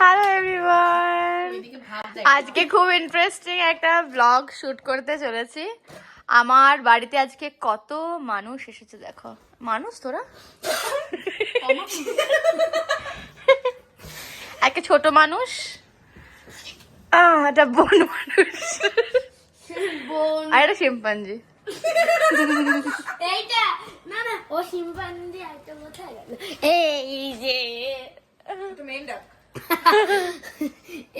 Hello everyone, আজকে খুব interesting একটা ব্লগ শুট করতে চলেছি। আমার বাড়িতে আজকে কত মানুষ এসেছে দেখো। মানুষ তোরা একটা ছোট মানুষ, একটা বন মানুষ আর একটা শিম্পাঞ্জি। এইটা না না ও শিম্পাঞ্জি একটা কোথায় গেল? এই যে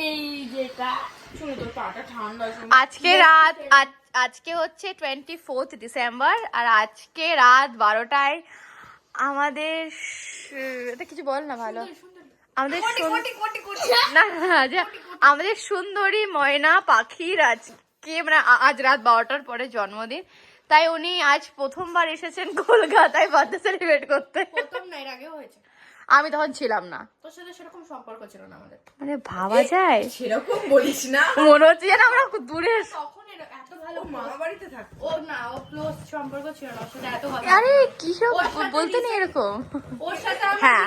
এই যেটা আজকে হচ্ছে 24 ডিসেম্বর আর আজকে রাত 12টায় আমাদের এটা কিছু বল না ভালো আমাদের না না যে আমাদের সুন্দরী ময়না পাখির আজকে মানে আজ রাত 12টার পরে জন্মদিন, তাই উনি আজ প্রথমবার এসেছেন কলকাতায় বার্থডে সেলিব্রেট করতে। প্রথম না, এর আগেও হয়েছে। আমি তখন ছিলাম না, তোর সাথে সেরকম সম্পর্ক ছিল না আমাদের। মানে ভাবা যায়, সেরকম বলিস না, মনে হচ্ছে যেন আমরা দূরে। তখন এত ভালো মামা বাড়িতে থাকতো। ও না, ও ক্লোজ সম্পর্ক ছিল না, ওর সাথে এত কথা। আরে কি সব বলতে নেই এরকম। ওর সাথে হ্যাঁ,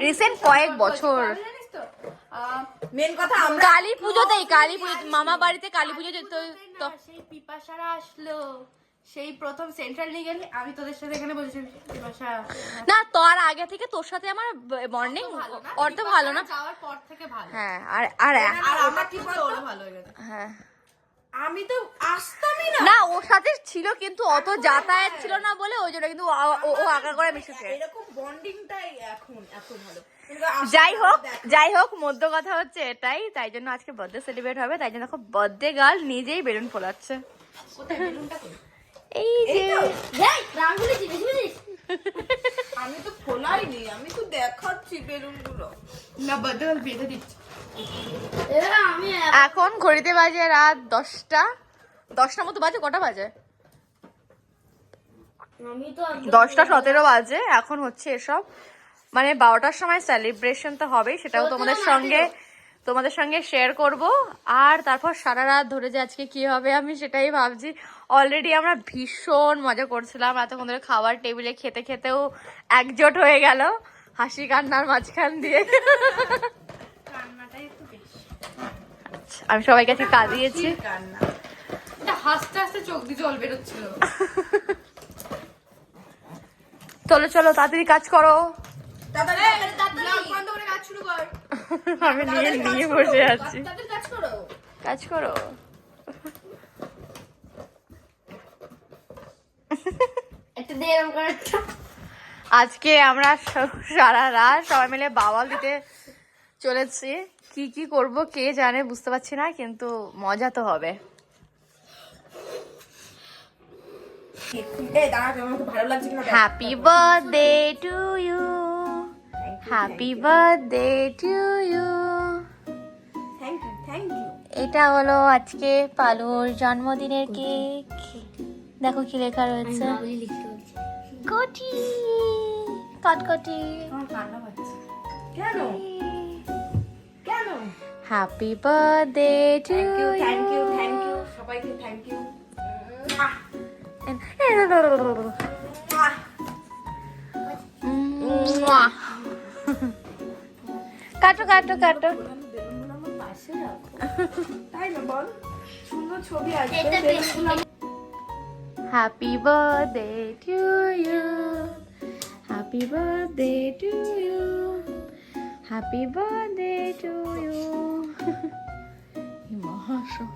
রিসেন্ট কয়েক বছর। জানিস তো মেন কথা আমরা কালী পুজোতেই, কালী পুজো মামা বাড়িতে কালী পুজো যেত। তো সেই পিপাসারা আসলো, সেই প্রথম সেন্ট্রাল নিয়ে গেলি, আমি তোদের সাথে এখানে বলছি পিপাসা না, তার আগে থেকে তোর সাথে আমার মর্নিং অর্ধ ভালো না, যাওয়ার পর থেকে ভালো। হ্যাঁ আর আর আর আমার কি ওরা ভালো হয়ে গেছে। হ্যাঁ আমি তো আসতামই না। না, ওর সাথে ছিল কিন্তু অত যাতায়াত ছিল না বলে ওই জন্য, কিন্তু ও আঁকা করে মিশেছে। এরকম বন্ডিংটাই এখন এত ভালো। যাই হোক মধ্য কথা হচ্ছে এটাই, তাই জন্য আজকে বার্থডে সেলিব্রেট হবে, তাই জন্য দেখো বার্থডে গার্ল নিজেই বেলুন ফোলাচ্ছে। কোথায় বেলুনটা কই? এই যে এই রাঙ্গুলি জিনিস বুঝিস আমি তো ফোলাইনি, আমি তো দেখাচ্ছি বেলুনগুলো। না বার্থডে গার্ল বেঁধে দিচ্ছি। আমি এখন ঘড়িতে বাজে রাত 10টা মতো বাজে। কটা বাজে? আমি তো 10টা 17 বাজে। এখন হচ্ছে এসব মানে 12টার সময় সেলিব্রেশন তো হবেই, সেটাও তোমাদের সঙ্গে শেয়ার করব। আর তারপর সারা রাত ধরে যে আজকে কি হবে আমি সেটাই ভাবছি। অলরেডি আমরা ভীষণ মজা করছিলাম এতক্ষণ ধরে, খাবার টেবিলে খেতে খেতেও একজোট হয়ে গেল হাসি কান্নার মাঝখান দিয়ে। কান্নাটাই একটু বেশি। আমি সবাইকে আজকে কাঁদিয়েছি। কান্না এটা হাসতে হাসতে চোখ দিয়ে জল বেরোচ্ছিল। চলো চলো তাড়াতাড়ি কাজ করো। বন্ধ করে কাজ শুরু কর। আমি নিয়ে বসে আছি। তাদের কাজ করো। কাজ করো। একটা দিয়ে করে আজকে আমরা সারা রাত সবাই মিলে বাওয়াল দিতে চলেছি। কি কি করব কে জানে, বুঝতে পারছি না, কিন্তু মজা তো হবে। Happy birthday to you, happy birthday to you. Thank you. এটা হলো আজকে পালুর জন্মদিনের কেক। দেখো কি লেখা রয়েছে, লিখতে বলছি কোটি কটকটি। আমার কান্না পাচ্ছে। কেন? কেন? Happy birthday to you. Thank you সবাইকে থ্যাংক ইউ। কাটো কাটো কাটো। বেলুনগুলো আমার পাশে রাখো, তাই না বল? সুন্দর ছবি আসবে। এটা বেলুনগুলো happy birthday to you, happy birthday to you, happy birthday to you. মহাসব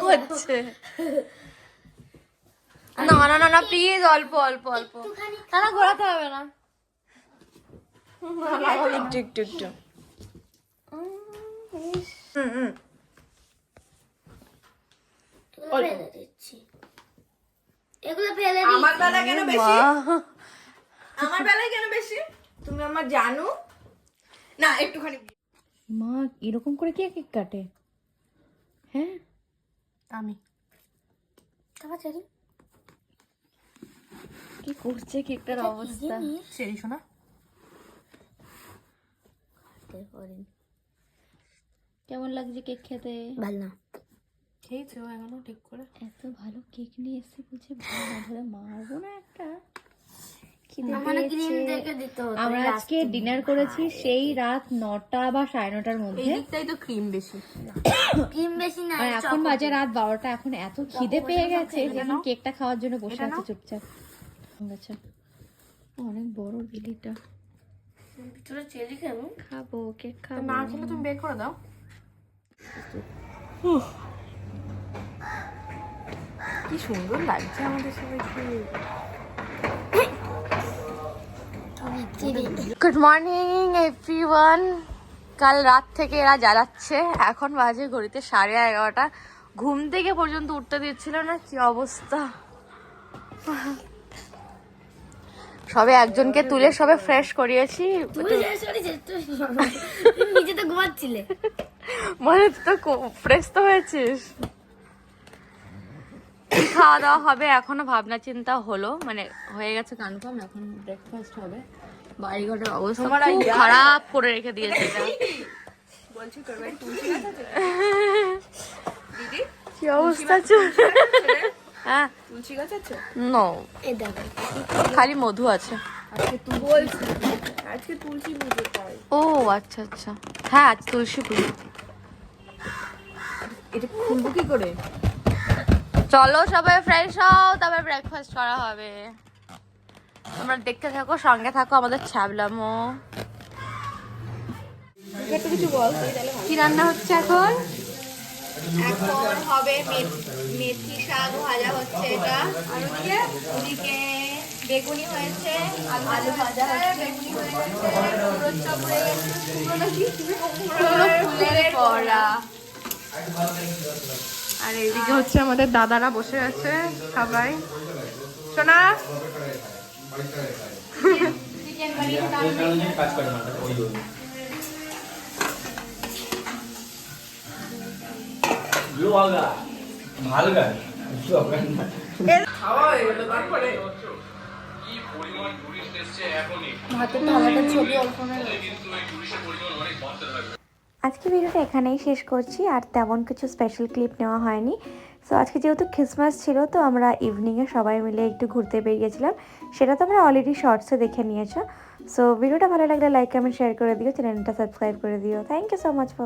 হচ্ছে না না না না, প্লিজ অল্প অল্প অল্প। না না, ঘোরাতে হবে না, একটু একটু একটু। ফেলে দিচ্ছি এগুলো ফেলে দিচ্ছি। আমার বেলায় কেন বেশি? আমার বেলায় কেন বেশি? তুমি আমার জানো না একটুখানি। মা এরকম করে কে কেক কাটে? হ্যাঁ আমি তাড়াতাড়ি কি করছে কেকটার অবস্থা? সেই শোনা কেমন লাগছে কেক খেতে? ভালো না, খেয়েছো এখনো ঠিক করে? এত ভালো কেক নিয়ে এসে বলছে ভালো না ধরে মারবো না একটা। খিদে মানে ক্রিম পেয়েছে। দেখে দিতে হতো আমরা আজকে ডিনার করেছি সেই রাত 9টা বা 9:30টার এই মধ্যে, দিকটাই তো ক্রিম বেশি। ক্রিম বেশি না আর এখন বাজে রাত 12টা। এখন এত খিদে পেয়ে গেছে যে এখন কেকটা খাওয়ার জন্য বসে আছে চুপচাপ। আচ্ছা অনেক বড় বিলিটা, ভিতরে চেরি কেমন খাবো কেক খাবো। না খেলে তুমি বের করে দাও। কি সুন্দর লাগছে আমাদের সবাইকে। Good morning everyone. কাল রাত থেকে এরা জ্বালাচ্ছে, এখন বাজে ঘড়িতে 11:30। ঘুম থেকে পর্যন্ত উঠতে দিচ্ছিল না, কি অবস্থা। সবে একজনকে তুলে সবে ফ্রেশ করিয়েছি। তুমি নিজে তো ঘুমাচ্ছিলে। মানে তুই তো ফ্রেশ তো হয়েছিস। কি খাওয়া দাওয়া হবে এখনো ভাবনা চিন্তা হলো, মানে হয়ে গেছে কনফার্ম। এখন ব্রেকফাস্ট হবে। বাড়িঘরের অবস্থা খুব খারাপ করে রেখে দিয়েছে এটা। বলছি তোর বাড়ি তুলসী গাছ আছে? দিদি কি অবস্থা চলছে? হ্যাঁ তুলসী গাছ আছে? নো, এই দেখো খালি মধু আছে। আজকে তুই বলছি আজকে তুলসী পুজো তাই। ও আচ্ছা আচ্ছা, হ্যাঁ আজ তুলসী পুজো। এটা খুলবো কি করে? চলো সবাই ফ্রেশ হও, তারপর ব্রেকফাস্ট করা হবে। তোমরা দেখতে থাকো, সঙ্গে থাকো আমাদের ছ্যাবলামো। একটু কিছু বল তুই তাহলে। কি রান্না হচ্ছে এখন? এখন হবে মেথি শাক ভাজা হচ্ছে এটা, আর ওদিকে বেগুনি হয়েছে, আলু ভাজা হচ্ছে, বেগুনি হয়ে গেছে, পুরো চপ হয়ে গেছে, পুরো ফুলের বড়া। আর এইদিকে হচ্ছে আমাদের দাদারা বসে আছে সবাই। শোনা চিকেন বানিয়ে কাজ করে না ওই লোগা ভালো গান দরকার না। খাওয়া হয়ে গেল তারপরে ভাতের থালাটা ছবি অল্প না। আজকে ভিডিওটা এখানেই শেষ করছি, আর তেমন কিছু স্পেশাল ক্লিপ নেওয়া হয়নি। সো আজকে যেহেতু ক্রিসমাস ছিল, তো আমরা ইভিনিংয়ে সবাই মিলে একটু ঘুরতে বেরিয়েছিলাম। সেটা তো আমরা অলরেডি শর্টসে দেখে নিয়েছো। সো ভিডিওটা ভালো লাগলে লাইক কমেন্ট শেয়ার করে দিও, চ্যানেলটা সাবস্ক্রাইব করে দিও। Thank you so much for